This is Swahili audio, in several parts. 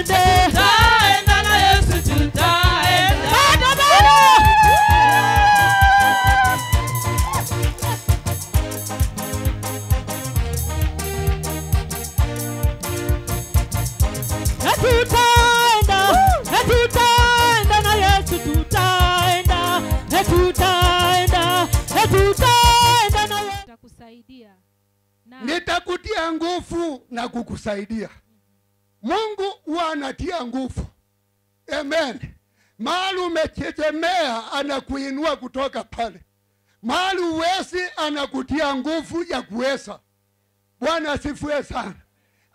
tutaenda na Yesu, tutaenda. Tutaenda na Yesu, tutaenda na Yesu. Nitakusaidia. Nitakutia nguvu na kukusaidia. Mungu huwa anatia nguvu. Amen. Mahali umechechemea anakuinua kutoka pale. Mahali uwezi anakutia nguvu ya kuweza. Bwana asifiwe sana.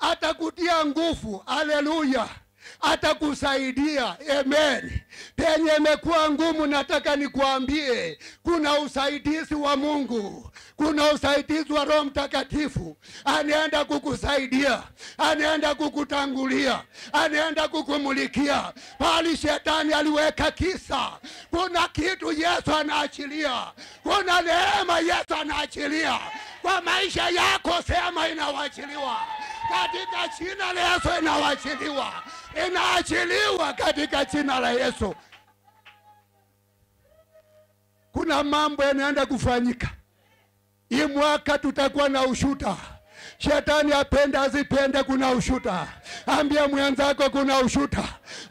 Atakutia nguvu. Haleluya. Atakusaidia. Amen. Penye imekuwa ngumu nataka nikuambie kuna usaidizi wa Mungu. Kuna usaidizi wa Roho Mtakatifu. Anaenda kukusaidia. Anaenda kukutangulia. Anaenda kukumulikia. Pali shetani aliweka kisa. Kuna kitu Yesu anaachilia. Kuna neema Yesu anaachilia. Kwa maisha yako sema inawachiliwa. Katika jina la Yesu inawachiliwa. Inaachiliwa katika jina la Yesu. Kuna mambo yanaenda kufanyika. Hii mwaka tutakuwa na ushuhuda. Shetani apenda azipende kuna ushuhuda. Ambia mwenzako kuna ushuhuda.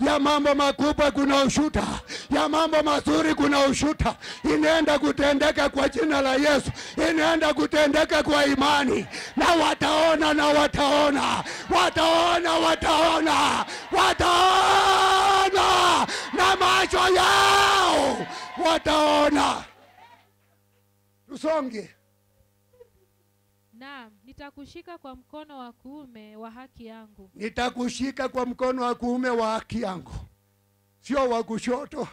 Ya mambo makubwa kuna ushuhuda. Ya mambo mazuri kuna ushuhuda. Inaenda kutendeka kwa jina la Yesu. Inaenda kutendeka kwa imani. Na wataona na wataona. Wataona, wataona. Wataona. Na macho yao. Wataona. Tusonge. Naam, nitakushika kwa mkono wa kuume wa haki yangu. Nitakushika kwa mkono wa kuume wa haki yangu. Sio wa kushoto.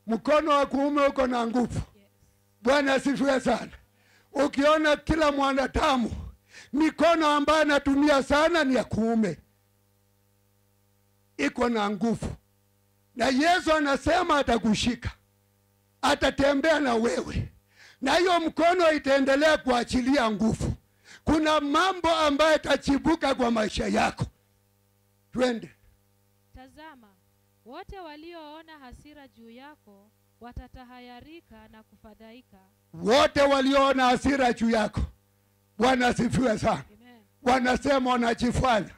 Mkono wa kuume uko na nguvu. Bwana asifiwe sana. Ukiona kila mwanadamu mikono ambayo anatumia sana ni ya kuume. Iko na nguvu. Na Yesu anasema atakushika. Atatembea na wewe. Na hiyo mkono itaendelea kuachilia nguvu. Kuna mambo ambayo tachibuka kwa maisha yako. Twende. Tazama, wote walioona hasira juu yako watatahayarika na kufadhaika. Wote walioona hasira juu yako. Bwana asifiwe sana. Amen. Wanasema wanajifanya.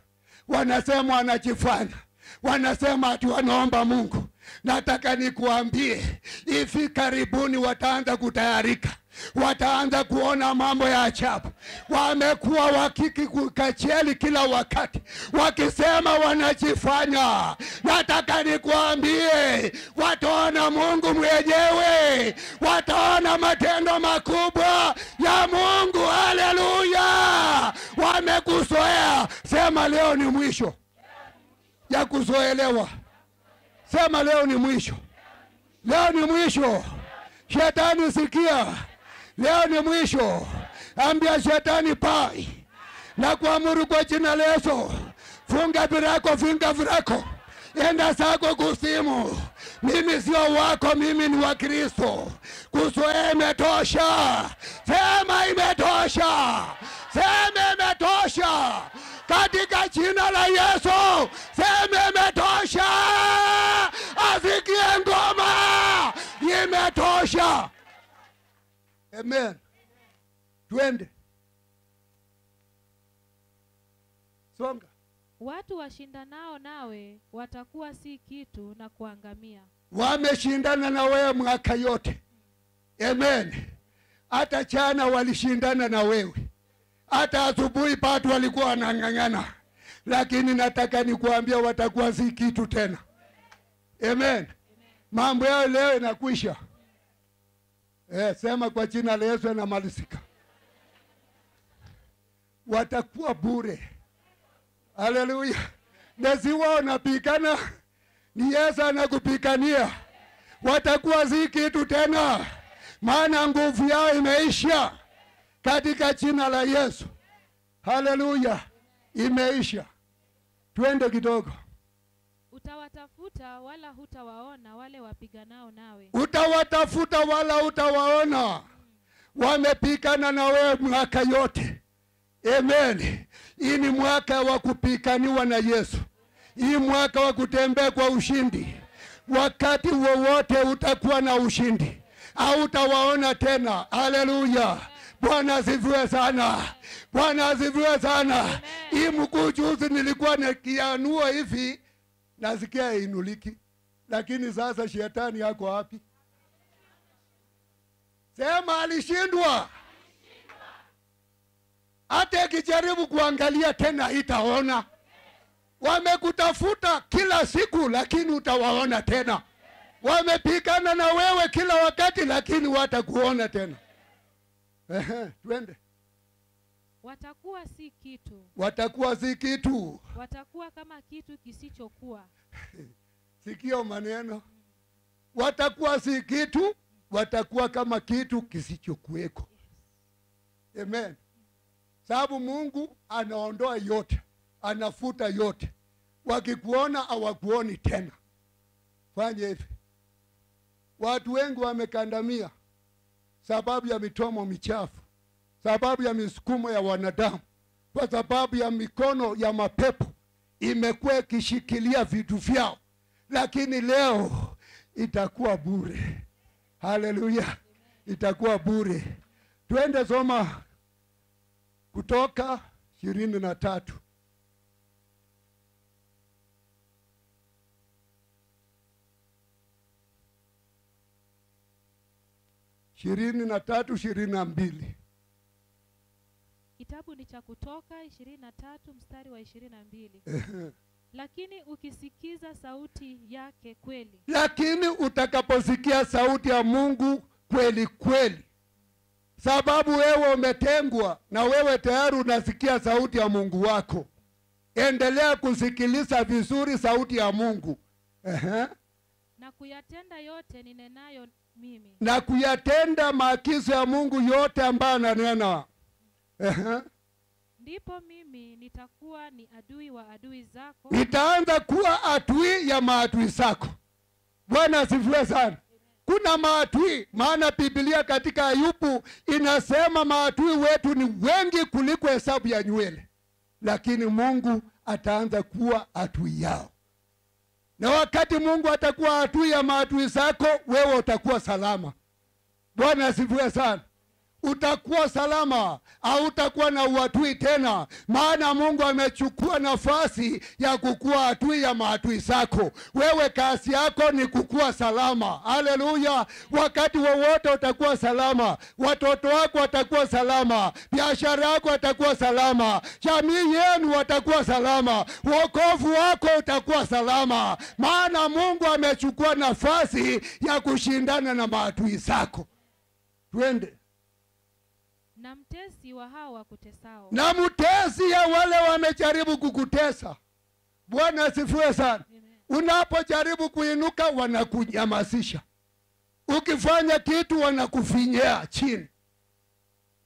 Wanasema wanajifanya. Wanasema ati wanaomba Mungu. Nataka nikuambie hivi karibuni wataanza kutayarika. Wataanza kuona mambo ya ajabu. Wamekuwa wakikukacheli kila wakati wakisema wanajifanya. Nataka nikuambie wataona Mungu mwenyewe. Wataona matendo makubwa ya Mungu. Haleluya. Wamekuzoea. Sema leo ni mwisho ya kuzoelewa. Sema leo ni mwisho. Leo ni mwisho. Shetani sikia. Leo ni mwisho. Ambia shetani pai. Na kuamuru kwa jina la Yesu. Funga virako, funga virako. Enda zako kuzimu. Mimi sio wako, mimi ni wa Kristo. Kuzoea imetosha. Sema imetosha. Sema imetosha. Katika jina la Yesu. Sema imetosha. Asikie ngoma. Imetosha. Amen. Twende. Songa. Watu washindanao nawe watakuwa si kitu na kuangamia. Wameshindana na wewe mwaka yote. Amen. Hata jana walishindana na wewe. Hata asubuhi patu walikuwa wanang'ang'ana. Lakini nataka nikuambia watakuwa si kitu tena. Amen. Mambo yao leo inakwisha. Sema kwa jina la Yesu yanamalizika. Watakuwa bure. Haleluya. Nasi wao napigana. Ni Yesu anakupigania. Watakuwa si kitu tena. Maana nguvu yao imeisha. Katika jina la Yesu. Haleluya. Imeisha. Twende kidogo. Utawatafuta wala hutawaona wale wapiganao nawe. Utawatafuta wala hutawaona. Wamepigana na wewe mwaka yote. Amen. Hii ni mwaka wa kupiganiwa na Yesu. Hii mwaka wa kutembea kwa ushindi. Wakati wowote utakuwa na ushindi. Hautawaona tena. Haleluya. Bwana asifiwe sana. Bwana asifiwe sana. Hii mguu juzi nilikuwa nikianua hivi, nasikia inuliki. Lakini sasa shetani yako wapi? Sema alishindwa. Hata ikijaribu kuangalia tena itaona. Wamekutafuta kila siku lakini utawaona tena. Wamepigana na wewe kila wakati lakini watakuona tena. Twende. Watakuwa si kitu. Watakuwa si kitu. Watakuwa kama kitu kisichokuwa. Sikio maneno. Watakuwa si kitu, watakuwa kama kitu kisichokuweko. Amen. Sababu Mungu anaondoa yote, anafuta yote. Wakikuona hawakuoni tena. Fanya hivi. Watu wengi wamekandamia sababu ya mitomo michafu, sababu ya misukumo ya wanadamu, kwa sababu ya mikono ya mapepo imekuwa ikishikilia vitu vyao. Lakini leo itakuwa bure. Haleluya. Itakuwa bure. Twende soma Kutoka 23. Ishirini na tatu, 22. Kitabu ni cha Kutoka 23 mstari wa 22. Lakini ukisikiza sauti yake kweli. Lakini utakaposikia sauti ya Mungu kweli kweli. Sababu wewe umetengwa na wewe tayari unasikia sauti ya Mungu wako. Endelea kusikiliza vizuri sauti ya Mungu. Na kuyatenda yote ninenayo mimi. Na kuyatenda maagizo ya Mungu yote ambayo ananena. Ndipo mimi nitakuwa ni adui wa adui zako. Nitaanza kuwa adui ya maadui zako. Bwana asifiwe sana. Kuna maadui, maana Biblia katika Ayubu inasema maadui wetu ni wengi kuliko hesabu ya nywele. Lakini Mungu ataanza kuwa adui yao. Na wakati Mungu atakuwa adui ya maadui zako, wewe utakuwa salama. Bwana asifiwe sana. Utakuwa salama, au utakuwa na uadui tena, maana Mungu amechukua nafasi ya kukuwa adui ya maadui zako. Wewe kazi yako ni kukuwa salama. Haleluya. Wakati wowote utakuwa salama. Watoto wako watakuwa salama, biashara yako watakuwa salama, jamii yenu watakuwa salama, wokovu wako utakuwa salama, maana Mungu amechukua nafasi ya kushindana na maadui zako. Twende. Na mtesi wa hao wakutesao. Na mtesi ya wale wamejaribu kukutesa. Bwana asifiwe sana. Unapojaribu kuinuka wanakunyamazisha. Ukifanya kitu wanakufinyia chini.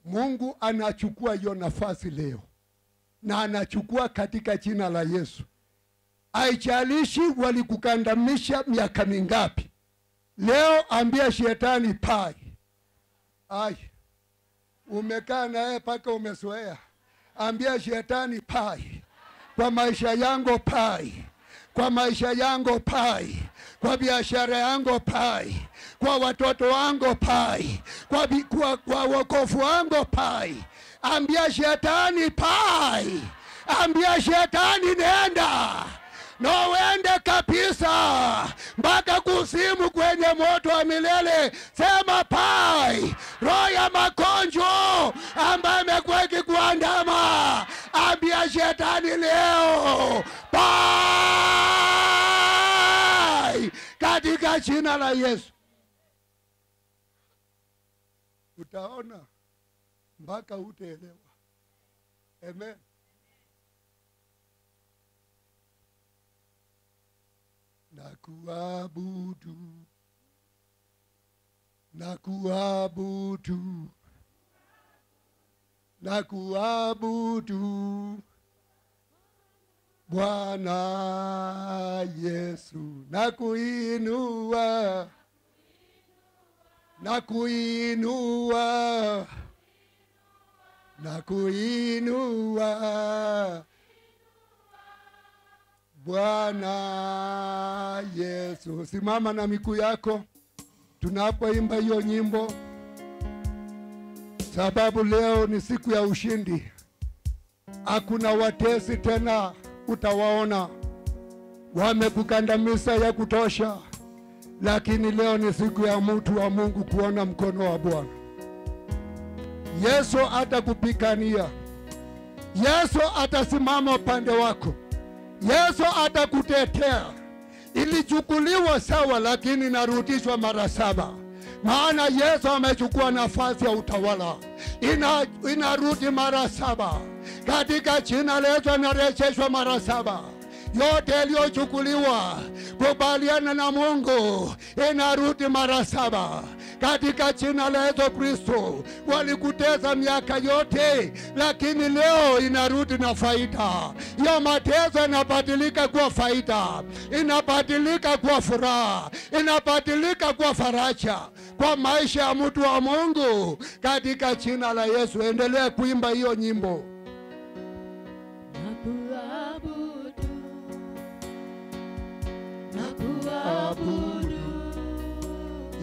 Mungu anachukua hiyo nafasi leo. Na anachukua katika jina la Yesu. Haijalishi walikukandamisha miaka mingapi. Leo ambia shetani pai. Ai. Umekaa naye paka umezoea. Ambia shetani pai. Kwa maisha yangu pai. Kwa maisha yangu pai. Kwa biashara yangu pai. Kwa watoto wangu pai. Kwa wokovu wangu pai. Ambia shetani pai. Ambia shetani nenda. Na uende kabisa mpaka kuzimu kwenye moto wa milele. Sema pai. Roho ya magonjwa ambaye imekuwa ikikuandama, ambia shetani leo pai katika jina la Yesu. Utaona mpaka utaelewa. Amen. Nakuabudu, nakuabudu, nakuabudu Bwana Yesu. Nakuinua, nakuinua, nakuinua Bwana Yesu. Simama na miguu yako tunapoimba hiyo nyimbo, sababu leo ni siku ya ushindi. Hakuna watesi tena utawaona, wamekukandamiza ya kutosha, lakini leo ni siku ya mtu wa Mungu kuona mkono wa Bwana. Yesu atakupigania. Yesu atasimama upande wako. Yesu atakutetea. Ilichukuliwa sawa, lakini narudishwa mara 7. Maana Yesu amechukua nafasi ya utawala. Inarudi mara 7. Katika jina la Yesu inarejeshwa mara 7. Yote yaliyochukuliwa kubaliana na Mungu inarudi mara 7. Katika jina la Yesu Kristo. Walikutesa miaka yote, lakini leo inarudi na faida. Hiyo mateso inabadilika kwa faida, inabadilika kwa furaha, inabadilika kwa faraja kwa maisha ya mtu wa Mungu. Katika jina la Yesu, endelea kuimba hiyo nyimbo. Nakuabudu,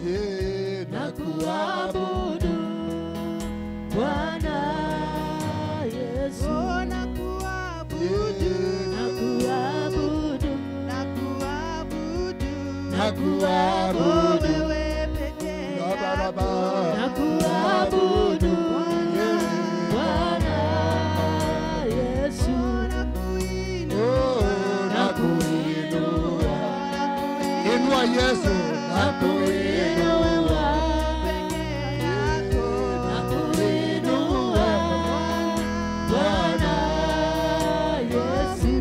Yeah, nakuabudu Bwana Yesu. Oh, nakuabudu, Nakuabudu, nakuabudu, nakuabudu. Oh, wewe pekee Baba, yako. nakuabudu yeah. Bwana Yesu. Oh, nakuinua. Inua Yesu, nakuinua. Nakuinua Bwana Yesu.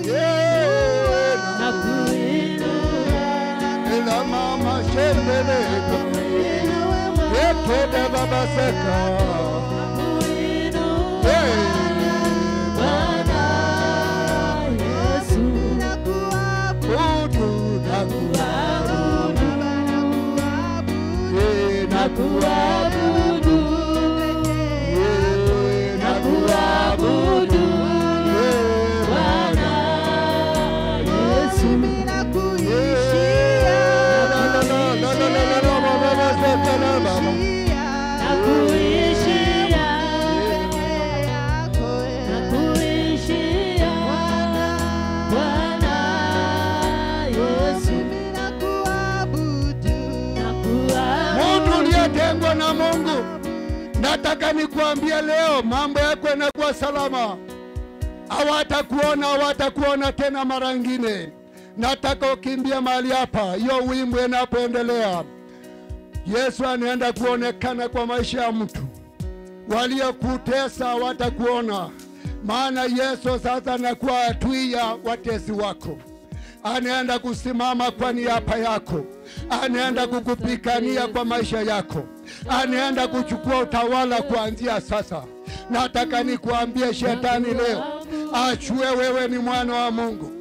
Yeah, Nakuinua, ela mama shendeleko. Ekede baba seka. nakuinua Yeah. Bwana Yesu. Nakuabudu, Nakuabudu, yeah, nakuabudu, yeah, nakuabudu yeah. Bwana Yesu. Nakuishia, nakuishia Bwana Yesu. Mtu uliyetengwa na Mungu, nataka nikuambie leo mambo yako yanakuwa salama. Hawatakuona tena mara nyingine. Nataka ukimbia mahali hapa, hiyo wimbo inapoendelea. Yesu anaenda kuonekana kwa maisha ya mtu. Waliokutesa hawatakuona, maana Yesu sasa anakuwa adui ya watesi wako. Anaenda kusimama kwa niaba yako, anaenda kukupigania kwa maisha yako, anaenda kuchukua utawala kuanzia sasa. Nataka nikuambie shetani leo achue wewe ni mwana wa Mungu.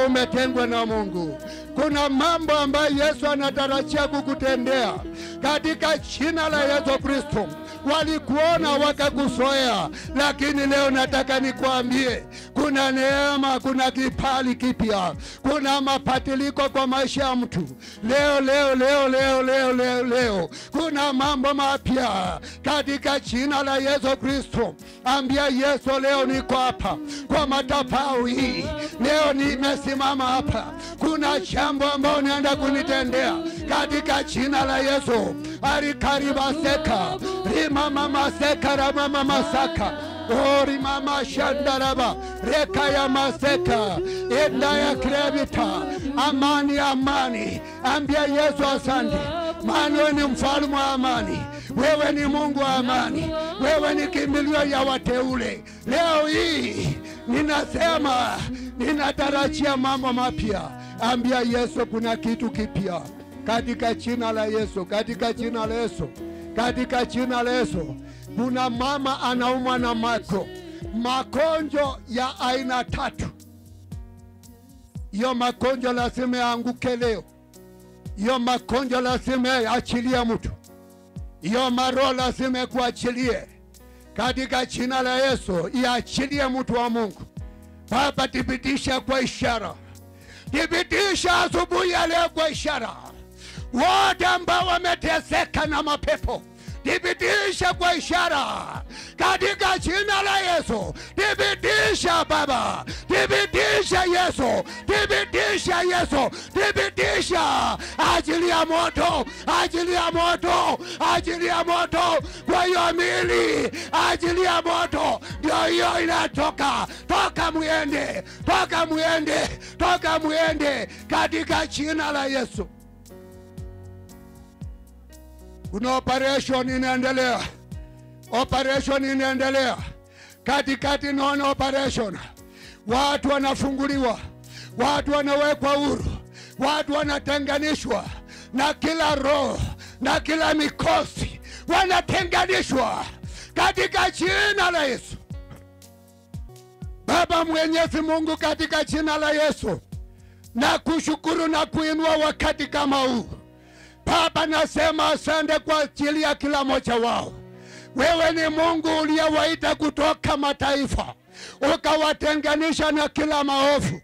Umetengwa na Mungu. Kuna mambo ambayo Yesu anatarajia kukutendea katika jina la Yesu Kristo. Walikuona wakakusoea, lakini leo nataka nikuambie kuna neema, kuna kipali kipya, kuna mabadiliko kwa maisha ya mtu. Leo kuna mambo mapya katika jina la Yesu Kristo. Ambia Yesu, leo niko hapa kwa madhabahu hii, leo nimesimama hapa, kuna jambo ambalo unaenda kunitendea katika jina la Yesu. Arikaribaseka rima mama seka rama mama saka ori mama shandaraba reka ya maseka enda ya krevita amani. Ambia Yesu asante, maana wewe ni mfalme wa amani, wewe ni Mungu wa amani, wewe ni kimbilio ya wateule. Leo hii ninasema ninatarajia mambo mapya. Ambia Yesu kuna kitu kipya katika jina la Yesu, katika jina la Yesu, katika jina la Yesu. Kuna mama anaumwa na magonjwa ya aina 3. Hiyo magonjwa lazima yaanguke leo. Hiyo magonjwa lazima yaachilie mtu. Hiyo maroho lazima kuachilie katika jina la Yesu, iachilie mtu wa Mungu. Baba, thibitisha kwa ishara, thibitisha asubuhi ya leo kwa ishara. Wote ambao wameteseka na mapepo, thibitisha kwa ishara katika jina la Yesu. Thibitisha Baba, thibitisha Yesu, thibitisha Yesu, thibitisha ajili ya moto, ajili ya moto, ajili ya moto kwa hiyo mili, ajili ya moto ndio hiyo inatoka. Toka muende, toka muende, toka muende katika jina la Yesu. Kuna operation inaendelea, operation inaendelea katikati. Naona operation, watu wanafunguliwa, watu wanawekwa huru, watu wanatenganishwa na kila roho na kila mikosi, wanatenganishwa katika jina la Yesu. Baba Mwenyezi Mungu, katika jina la Yesu na kushukuru na kuinua wakati kama huu. Baba, nasema asante kwa ajili ya kila mmoja wao. Wewe ni Mungu uliyewaita kutoka mataifa, ukawatenganisha na kila maovu,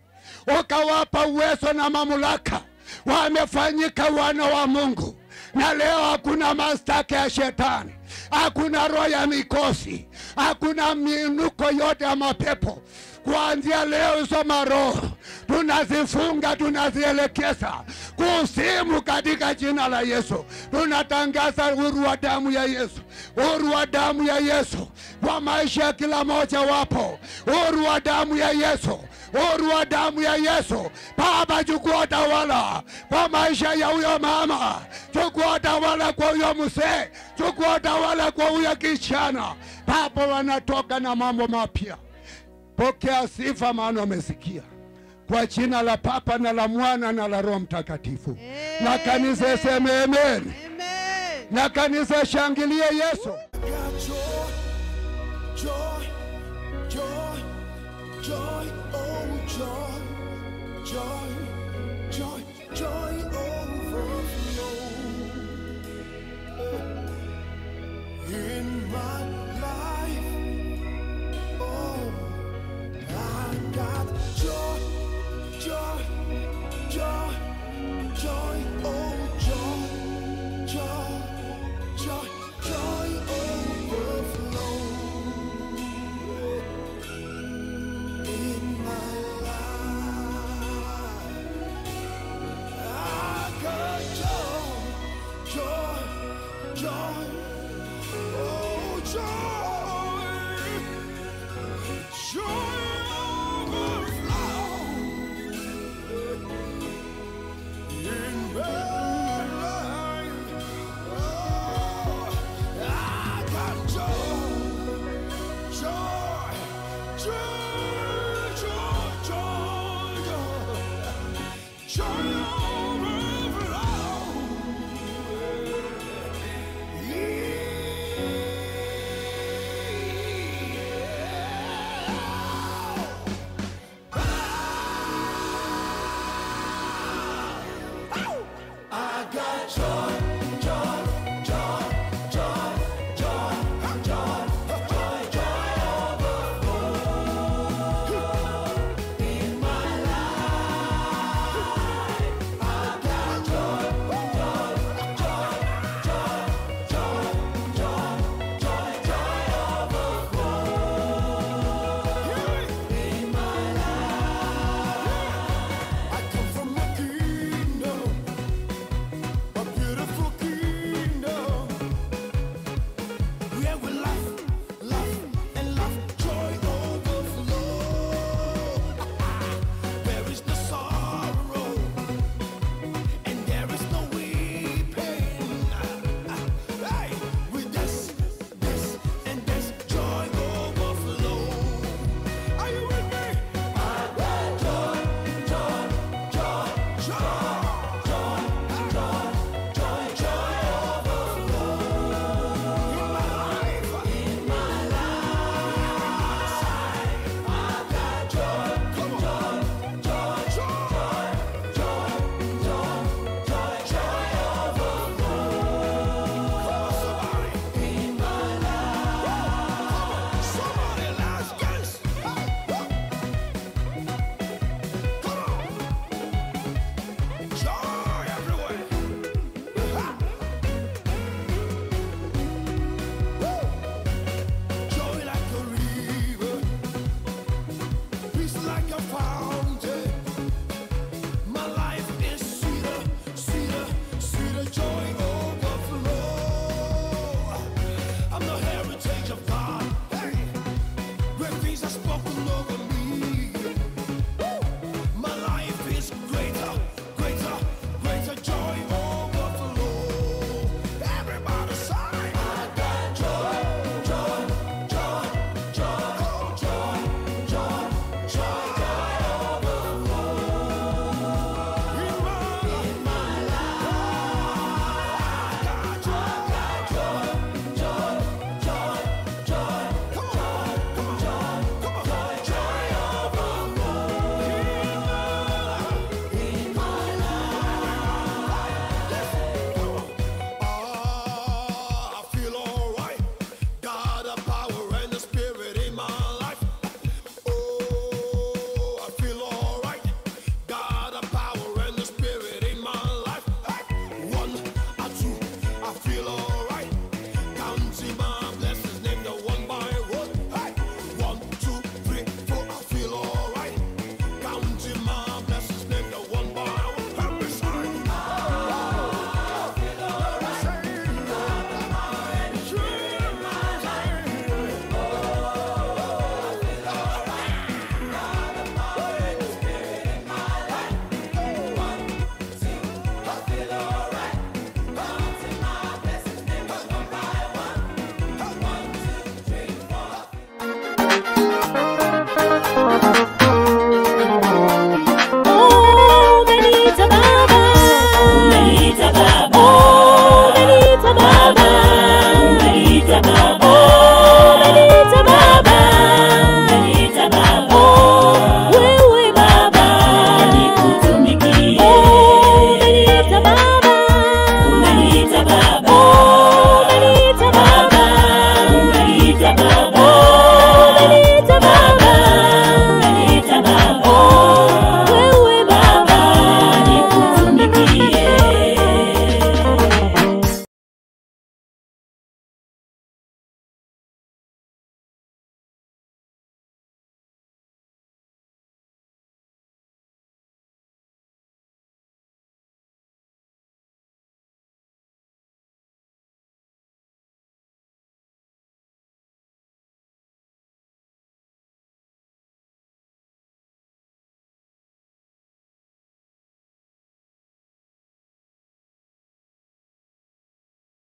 ukawapa uwezo na mamlaka, wamefanyika wana wa Mungu. Na leo hakuna mashtaka ya shetani, hakuna roho ya mikosi, hakuna minuko yote ya mapepo. Kuanzia leo hizo maroho tunazifunga, tunazielekeza kuzimu katika jina la Yesu. Tunatangaza uhuru wa damu ya Yesu, uhuru wa damu ya Yesu kwa maisha ya kila mmoja wapo, uhuru wa damu ya Yesu, uhuru wa damu ya Yesu. Baba, chukua tawala kwa maisha ya huyo mama, chukua tawala kwa huyo mzee, chukua tawala kwa huyo kijana. Baba, wanatoka na mambo mapya. Pokea sifa, maana wamesikia. Kwa jina la Baba na la Mwana na la Roho Mtakatifu. Na kanisa sema amen. Amen. Na kanisa shangilie Yesu. Joy, joy, joy, oh joy, joy, joy, joy overflow in my life. Oh, I got joy, joy, joy, joy, oh joy, joy, joy, joy overflow in my life. I got joy, joy, joy, oh joy, joy overflow in my life. Oh, I got joy, joy, joy, joy, joy, joy, joy.